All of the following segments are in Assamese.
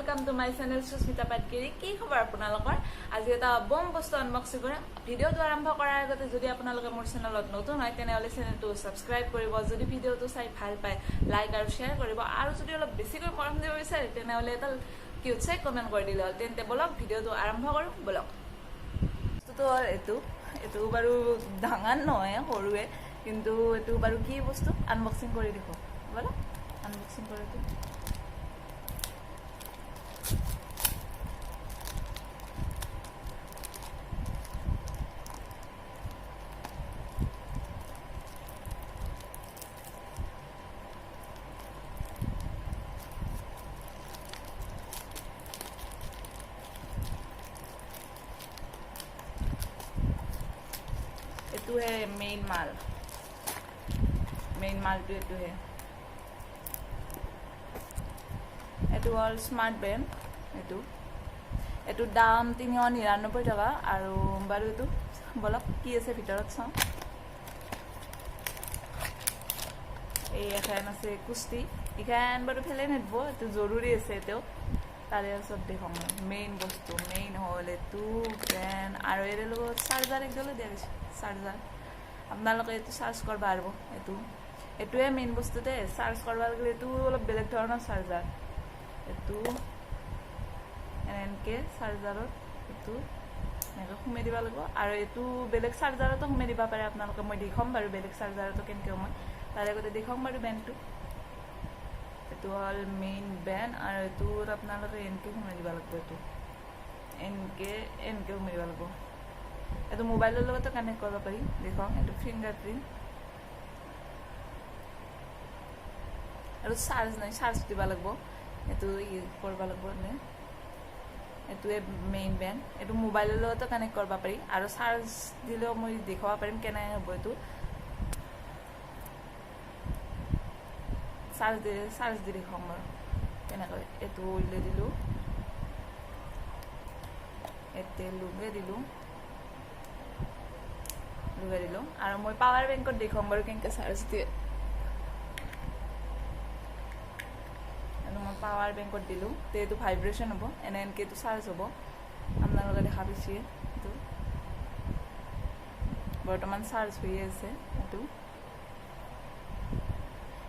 Welcome to my channel Susmita Patgiri কি খবৰ আপোনালোকৰ আজি এটা বম বস্তু আনবক্সিং কৰিম ভিডিওটো আৰম্ভ কৰাৰ আগতে যদি আপোনালোকে মোৰ চেনেলত নতুন হয় তেনেহলে চেনেলটো সাবস্ক্ৰাইব কৰিব যদি ভিডিওটো চাই ভাল পায় লাইক আৰু শেয়াৰ কৰিব আৰু যদি অলপ বেছিকৈ মৰম দিব বিচাৰে তেনেহলে এটা কিউট চাই কমেন্ট কৰি দিলে হ'ল তেন্তে বলক ভিডিওটো আৰম্ভ কৰো বলক তো এটো বাৰু ডাঙৰ নহয় সৰুৱে কিন্তু এটো বাৰু কি বস্তু আনবক্সিং কৰি দেখো বলক আনবক্সিং কৰি দিও तो है मेन माल तो ये है एटू ऑल स्मार्ट बैंड एटू दाम 399 टका और बारू एटू बोलक की আছে ভিতৰত চাও এই এখন আছে কুস্তি ইখান বাৰু ফেলে নেদব এটো জৰুৰী আছে এটো তাৰে সব দেখো মেইন বস্তু মেইন হল এটু পেন আৰু এৰ লগত চাৰ্জাৰ একদল দিয়া গৈছে চাৰ্জাৰ আপোনালোকে এটো চাৰ্জ কৰবা পাৰবো এটোৱে মেইন বস্তুতে চাৰ্জ কৰবা গলে এটো অলপ বেলেগ ধৰণৰ চাৰ্জাৰ এটো এনকে চাৰ্জাৰত এটো নেগা খুমে দিবা লাগিব আৰু এটো বেলেগ চাৰ্জাৰতো খুমে দিবা পাৰে আপোনালোকে মই দেখাম বাৰু বেলেগ চাৰ্জাৰতো কেনকে মই তাৰে আগতে দেখাম বাৰু বেনটো এটো হল মেইন বেন আৰু এটো আপোনালোকে এনকে খুমে দিবা লাগিব এটো এনকে খুমে দিবা লাগিব এটো মোবাইলৰ লগতো কানেক্ট কৰিব পাৰি দেখো এটো ফিংগাৰপ্ৰিন্ট আৰু চাৰ্জ নাই চাৰ্জ দিবা লাগিব এটো কৰিব লাগিব নে এটোৱে মেইন বেন এটো মোবাইলৰ লগতো কানেক্ট কৰিব পাৰি আৰু চাৰ্জ দিলেও মই দেখাব পাৰিম কেনে হ'ব এটো চাৰ্জ দি দেখাম বাৰু কেনেকৈ এটো উইলে দিলো এতে লুগে দিলো আৰু মই পাৱাৰ বেংকত দেখাম বাৰু কেনকে চাৰ্জ দিয়ে আৰু মই পাৱাৰ বেংকত দিলো তে এটো ভাইব্ৰেশন হ'ব এনকে এটো চাৰ্জ হ'ব আপোনালোকে দেখা পাইছে বৰ্তমান চাৰ্জ হৈ আছে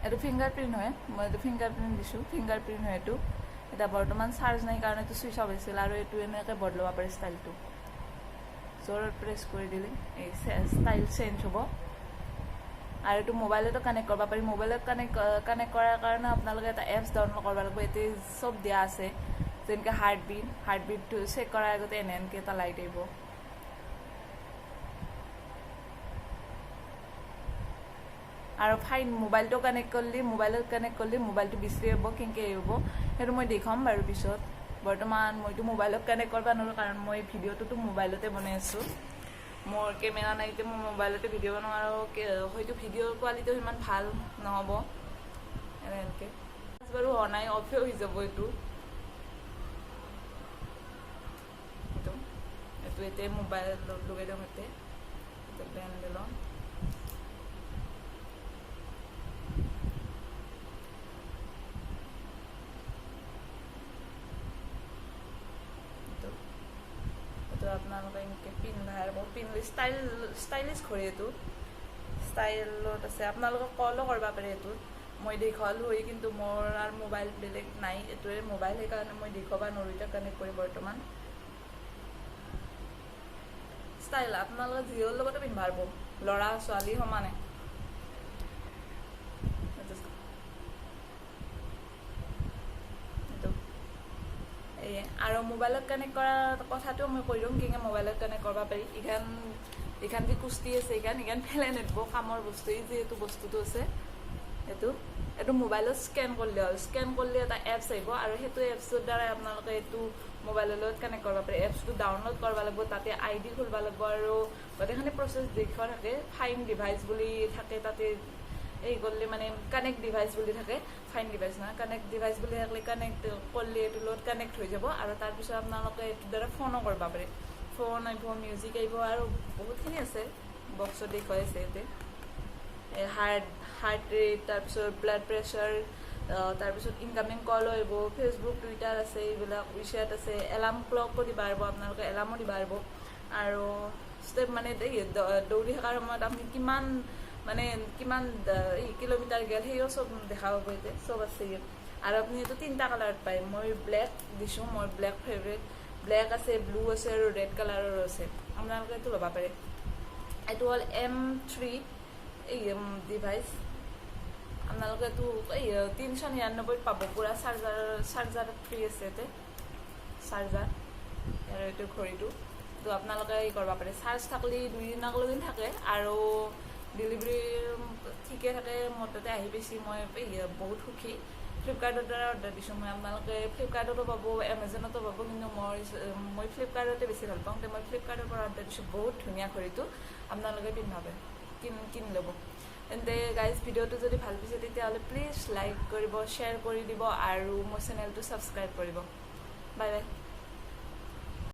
এটো ফিংগাৰপ্ৰিন্ট হয় মই এটো ফিংগাৰপ্ৰিন্ট দিছো ফিংগাৰপ্ৰিন্ট হয় এটো এটা বৰ্তমান চাৰ্জ নাই কাৰণ এটো সুইচ অফ আছিল আৰু এটো এনেকে বদলাব পাৰি ষ্টাইলটো জোৰত প্ৰেছ কৰি দিলে এই ষ্টাইল চেঞ্জ হ'ব আৰু এটো মোবাইলতো কানেক্ট কৰিব পাৰি মোবাইলত কানেক্ট কৰাৰ কাৰণে আপোনালোকে এটা এপছ ডাউনলোড কৰিব লাগিব এতে সব দিয়া আছে যেনকে হাৰ্টবিটটো চেক কৰাৰ আগতে এনকে এটা লাইট আহিব আৰু ফাইন মোবাইলটো কানেক্ট কৰিলে মোবাইলটো বিছৰি হ'ব কেনকে হ'ব হেতু মই দেখাম বাৰু পিছত বৰ্তমান মইটো মোবাইলত কানেক্ট কৰবা নৰো কাৰণ মই ভিডিওটো মোবাইলতে বনাই আছো মোৰ কেমেৰা নাইতে মই মোবাইলতে ভিডিও বনাও আৰু হয়তো ভিডিওৰ কোৱালিটি ইমান ভাল নহব এনেকে বাৰু অনাই অফে হৈ যাব এটো এতে মোবাইল লগাই দিম এতে বেন দিলো আপোনালোকে এনেকে পিন্ধ ষ্টাইলিছ ঘড়ী এটো ষ্টাইলত আছে আপোনালোকে কলো কৰিব পাৰে এটো মই দেখাল হৈ কিন্তু মোৰ আৰু মোবাইল বেলেগ নাই এটোৰে মোবাইল হে কাৰণে মই দেখাবা নৰিটা কানেক্ট কৰি বৰ্তমান ষ্টাইল আপোনালোকে জিঅ'ৰ লগতে পিন্ধ পাৰব লৰা ছোৱালী সমানে আৰু মোবাইলত কানেক্ট কৰা কথাটো মই কৈ দিম কিনে মোবাইলত কানেক্ট কৰিব পাৰি ইখান যে কুস্তি আছে ইখান ফেলে নেদব কামৰ বস্তু যে এটো বস্তুটো আছে এটো মোবাইলত স্কেন কৰিলে এটা এপছ আহিব আৰু হেতু এপছৰ দ্বাৰা আপোনালোকে এটো মোবাইলৰ লগত কানেক্ট কৰিব পাৰি এপছটো ডাউনলোড কৰিব লাগিব তাতে আইডি খুলবা লাগিব আৰু গোটেইখিনি প্ৰচেছ দেখুৱা থাকে ফাইন ডিভাইস বুলি থাকে তাতে এই গল্লে মানে কানেক্ট ডিভাইস বুলি থাকে ফাইন ডিভাইস না কানেক্ট ডিভাইস বুলি থাকলে কানেক্ট করলে এটো লোড কানেক্ট হৈ যাব আৰু তাৰ পিছত আপোনালোকে এটো দ্বাৰা ফোনও কৰবা পাৰে ফোন আইব মিউজিক আইব আৰু বহুতখিনি আছে বক্সত দেখাই আছে এতে হাৰ্ট ৰেট তাৰ পিছত ব্লাড প্ৰেছাৰ তাৰপিছত ইনকামিং কল আহিব, ফেচবুক টুইটাৰ আছে, এইবিলাক উইচেট আছে, এলাৰ্ম ক্লকো দিব পাৰিব, আপোনালোকে এলাৰ্মো দিব পাৰিব। আৰু ষ্টেপ মানে দৌৰি থকাৰ সময়ত আপুনি কিমান কিলোমিটাৰ গেল সেইও চব দেখা পাব, এতিয়া চব আছে ইয়াত। আৰু আপুনি এইটো 3টা কালাৰত পায়, মই ব্লেক দিছোঁ, মই ব্লেক ফেভৰেট। ব্লেক আছে, ব্লু আছে আৰু ৰেড কালাৰৰ আছে, আপোনালোকে এইটো ল'ব পাৰে। এইটো হ'ল M3 এই ডিভাইচ, আপোনালোকে এইটো 399 পাব, পূৰা চাৰ্জাৰ ফ্ৰী আছে ইয়াতে, চাৰ্জাৰ আৰু এইটো ঘড়ীটো। তো আপোনালোকে কৰিব পাৰে, চাৰ্জ থাকিলে 2 দিনলৈকে থাকে আৰু ডেলিভাৰী ঠিকে থাকে। মোৰ তাতে আহি পাইছে, মই বহুত সুখী। ফ্লিপকাৰ্টৰ দ্বাৰা অৰ্ডাৰ দিছোঁ মই, আপোনালোকে ফ্লিপকাৰ্টতো পাব, এমাজনতো পাব, কিন্তু মই ফ্লিপকাৰ্টতে বেছি ভাল পাওঁ। মই ফ্লিপকাৰ্টৰ পৰা অৰ্ডাৰ দিছোঁ, বহুত ধুনীয়া ঘড়ীটো, আপোনালোকে পিন্ধাবে, কিনি ল'ব। তেন্তে গাইজ, ভিডিঅ'টো যদি ভাল পাইছে তেতিয়াহ'লে প্লিজ লাইক কৰিব, শ্বেয়াৰ কৰি দিব আৰু মোৰ চেনেলটো ছাবস্ক্ৰাইব কৰিব। Bye bye.